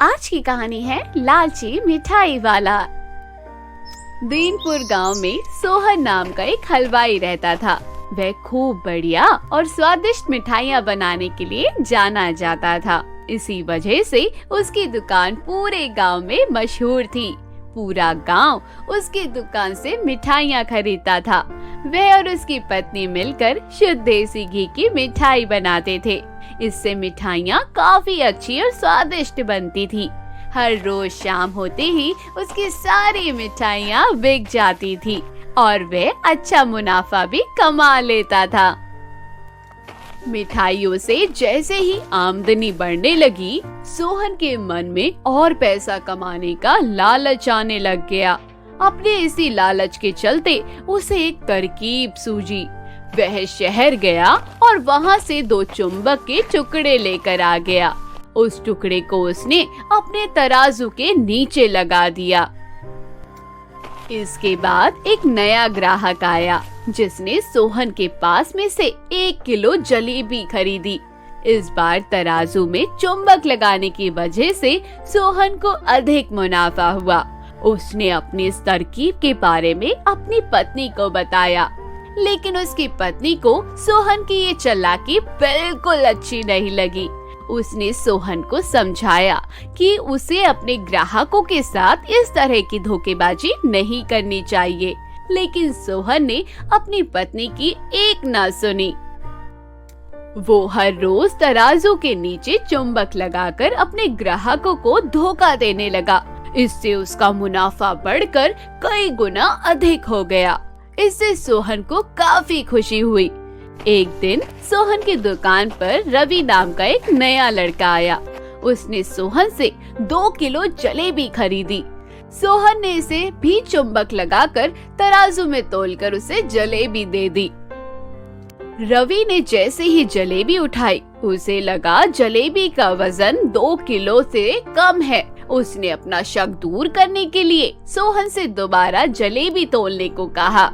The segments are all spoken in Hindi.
आज की कहानी है लालची मिठाई वाला। दीनपुर गांव में सोहन नाम का एक हलवाई रहता था। वह खूब बढ़िया और स्वादिष्ट मिठाइयाँ बनाने के लिए जाना जाता था। इसी वजह से उसकी दुकान पूरे गांव में मशहूर थी। पूरा गांव उसकी दुकान से मिठाइयाँ खरीदता था। वह और उसकी पत्नी मिलकर शुद्ध देसी घी की मिठाई बनाते थे। इससे मिठाइयाँ काफी अच्छी और स्वादिष्ट बनती थी। हर रोज शाम होते ही उसकी सारी मिठाइयाँ बिक जाती थी और वह अच्छा मुनाफा भी कमा लेता था। मिठाइयों से जैसे ही आमदनी बढ़ने लगी, सोहन के मन में और पैसा कमाने का लालच आने लग गया। अपने इसी लालच के चलते उसे एक तरकीब सूझी। वह शहर गया और वहाँ से 2 चुंबक के टुकड़े लेकर आ गया। उस टुकड़े को उसने अपने तराजू के नीचे लगा दिया। इसके बाद एक नया ग्राहक आया, जिसने सोहन के पास में से 1 किलो जलेबी खरीदी। इस बार तराजू में चुंबक लगाने की वजह से सोहन को अधिक मुनाफा हुआ। उसने अपनी इस तरकीब के बारे में अपनी पत्नी को बताया, लेकिन उसकी पत्नी को सोहन की ये चालाकी बिल्कुल अच्छी नहीं लगी। उसने सोहन को समझाया कि उसे अपने ग्राहकों के साथ इस तरह की धोखेबाजी नहीं करनी चाहिए, लेकिन सोहन ने अपनी पत्नी की एक ना सुनी। वो हर रोज तराजू के नीचे चुंबक लगाकर अपने ग्राहकों को धोखा देने लगा। इससे उसका मुनाफा बढ़कर कई गुना अधिक हो गया। इससे सोहन को काफी खुशी हुई। एक दिन सोहन की दुकान पर रवि नाम का एक नया लड़का आया। उसने सोहन से 2 किलो जलेबी खरीदी। सोहन ने इसे भी चुंबक लगाकर तराजू में तोलकर उसे जलेबी दे दी। रवि ने जैसे ही जलेबी उठाई, उसे लगा जलेबी का वजन 2 किलो से कम है। उसने अपना शक दूर करने के लिए सोहन से दोबारा जलेबी तोलने को कहा।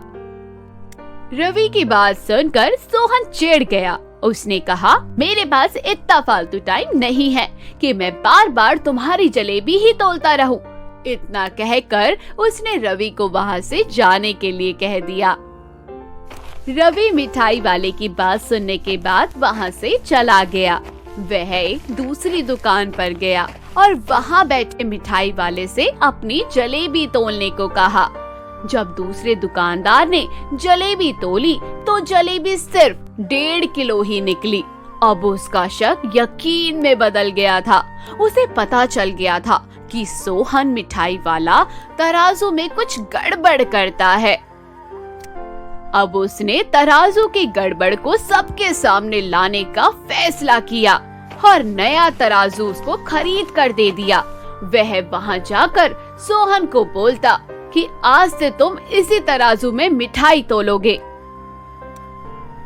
रवि की बात सुनकर सोहन चिढ़ गया। उसने कहा, मेरे पास इतना फालतू टाइम नहीं है कि मैं बार बार तुम्हारी जलेबी ही तोलता रहूं। इतना कहकर उसने रवि को वहां से जाने के लिए कह दिया। रवि मिठाई वाले की बात सुनने के बाद वहां से चला गया। वह एक दूसरी दुकान पर गया और वहां बैठे मिठाई वाले से अपनी जलेबी तोलने को कहा। जब दूसरे दुकानदार ने जलेबी तोली तो जलेबी सिर्फ 1.5 किलो ही निकली। अब उसका शक यकीन में बदल गया था। उसे पता चल गया था कि सोहन मिठाई वाला तराजू में कुछ गड़बड़ करता है। अब उसने तराजू की गड़बड़ को सबके सामने लाने का फैसला किया और नया तराजू उसको खरीद कर दे दिया। वह वहां जाकर सोहन को बोलता कि आज से तुम इसी तराजू में मिठाई तोलोगे।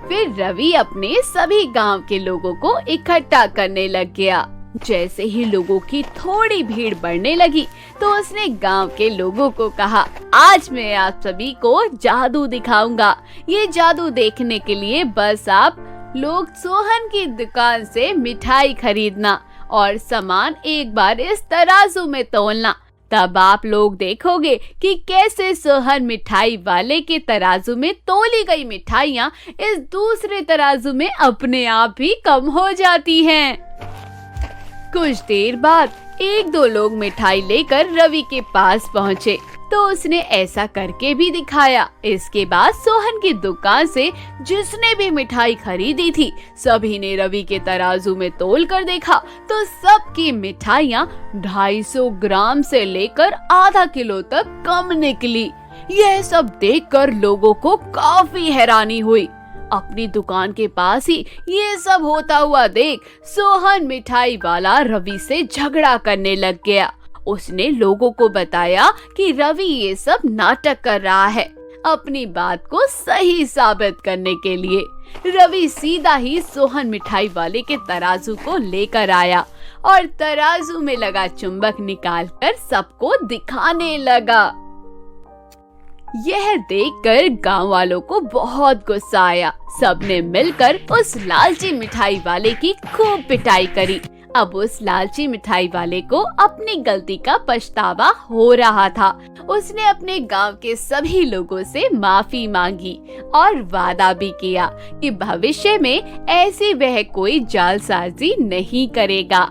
फिर रवि अपने सभी गांव के लोगों को इकट्ठा करने लग गया। जैसे ही लोगों की थोड़ी भीड़ बढ़ने लगी तो उसने गांव के लोगों को कहा, आज मैं आप सभी को जादू दिखाऊंगा। ये जादू देखने के लिए बस आप लोग सोहन की दुकान से मिठाई खरीदना और सामान एक बार इस तराजू में तोलना। तब आप लोग देखोगे कि कैसे सोहन मिठाई वाले के तराजू में तोली गई मिठाइयाँ इस दूसरे तराजू में अपने आप ही कम हो जाती हैं। कुछ देर बाद 1-2 लोग मिठाई लेकर रवि के पास पहुँचे तो उसने ऐसा करके भी दिखाया। इसके बाद सोहन की दुकान से जिसने भी मिठाई खरीदी थी, सभी ने रवि के तराजू में तोल कर देखा तो सबकी मिठाइयाँ 250 ग्राम से लेकर आधा किलो तक कम निकली। यह सब देखकर लोगों को काफी हैरानी हुई। अपनी दुकान के पास ही ये सब होता हुआ देख सोहन मिठाई वाला रवि से झगड़ा करने लग गया। उसने लोगों को बताया कि रवि ये सब नाटक कर रहा है। अपनी बात को सही साबित करने के लिए रवि सीधा ही सोहन मिठाई वाले के तराजू को लेकर आया और तराजू में लगा चुंबक निकालकर सबको दिखाने लगा। यह देखकर गांव वालों को बहुत गुस्सा आया। सबने मिलकर उस लालची मिठाई वाले की खूब पिटाई करी। अब उस लालची मिठाई वाले को अपनी गलती का पछतावा हो रहा था। उसने अपने गांव के सभी लोगों से माफी मांगी और वादा भी किया कि भविष्य में ऐसी वह कोई जालसाजी नहीं करेगा।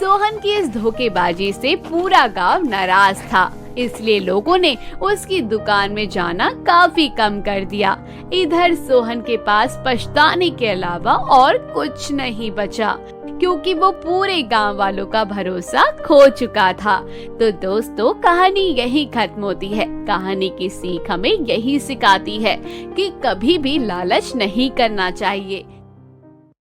सोहन की इस धोखेबाजी से पूरा गांव नाराज था, इसलिए लोगों ने उसकी दुकान में जाना काफी कम कर दिया। इधर सोहन के पास पछताने के अलावा और कुछ नहीं बचा, क्योंकि वो पूरे गांव वालों का भरोसा खो चुका था। तो दोस्तों, कहानी यही खत्म होती है। कहानी की सीख हमें यही सिखाती है कि कभी भी लालच नहीं करना चाहिए।